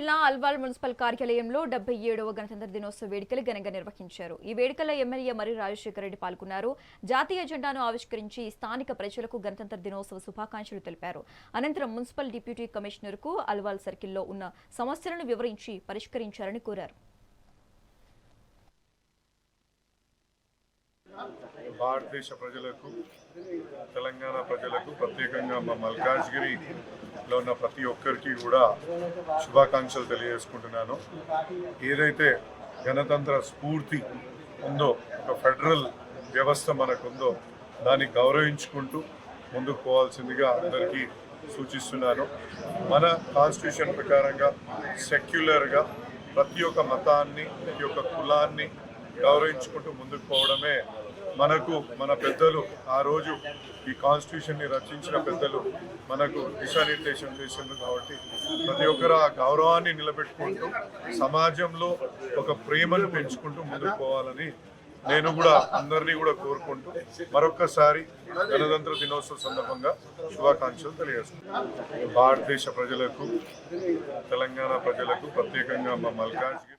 జిల్లా అల్వాల్ మున్సిపల్ కార్యాలయంలో 77వ గణతంత్ర దినోత్సవ వేడుకలు ఘనంగా నిర్వహించారు. ఈ వేడుకల్లో ఎమ్మెల్యే మరి రాజశేఖర రెడ్డి పాల్గొన్నారు. జాతీయ జెండాను ఆవిష్కరించి స్థానిక ప్రజలకు గణతంత్ర దినోత్సవ శుభాకాంక్షలు తెలిపారు. అనంతరం మున్సిపల్ డిప్యూటీ కమిషనర్కు అల్వాల్ సర్కిల్లో ఉన్న సమస్యలను వివరించి పరిష్కరించాలని కోరారు. భారతదేశ ప్రజలకు, తెలంగాణ ప్రజలకు, ప్రత్యేకంగా మా మల్కాజ్గిరిలో ఉన్న ప్రతి ఒక్కరికి కూడా శుభాకాంక్షలు తెలియజేసుకుంటున్నాను. ఏదైతే గణతంత్ర స్ఫూర్తి ఉందో, ఒక ఫెడరల్ వ్యవస్థ మనకుందో, దాన్ని గౌరవించుకుంటూ ముందుకు పోవాల్సిందిగా అందరికీ సూచిస్తున్నాను. మన కాన్స్టిట్యూషన్ ప్రకారంగా సెక్యులర్గా ప్రతి ఒక్క మతాన్ని, ప్రతి ఒక్క కులాన్ని గౌరవించుకుంటూ ముందుకు పోవడమే మనకు మన పెద్దలు ఆ రోజు ఈ కాన్స్టిట్యూషన్ని రచించిన పెద్దలు మనకు దిశానిర్దేశం చేసింది. కాబట్టి ప్రతి ఒక్కరు ఆ గౌరవాన్ని నిలబెట్టుకుంటూ సమాజంలో ఒక ప్రేమను పెంచుకుంటూ ముందుకు పోవాలని నేను కూడా అందరినీ కూడా కోరుకుంటూ మరొక్కసారి గణతంత్ర దినోత్సవ సందర్భంగా శుభాకాంక్షలు తెలియజేస్తున్నాను. భారతదేశ ప్రజలకు, తెలంగాణ ప్రజలకు, ప్రత్యేకంగా మా మల్కాజ్గిరి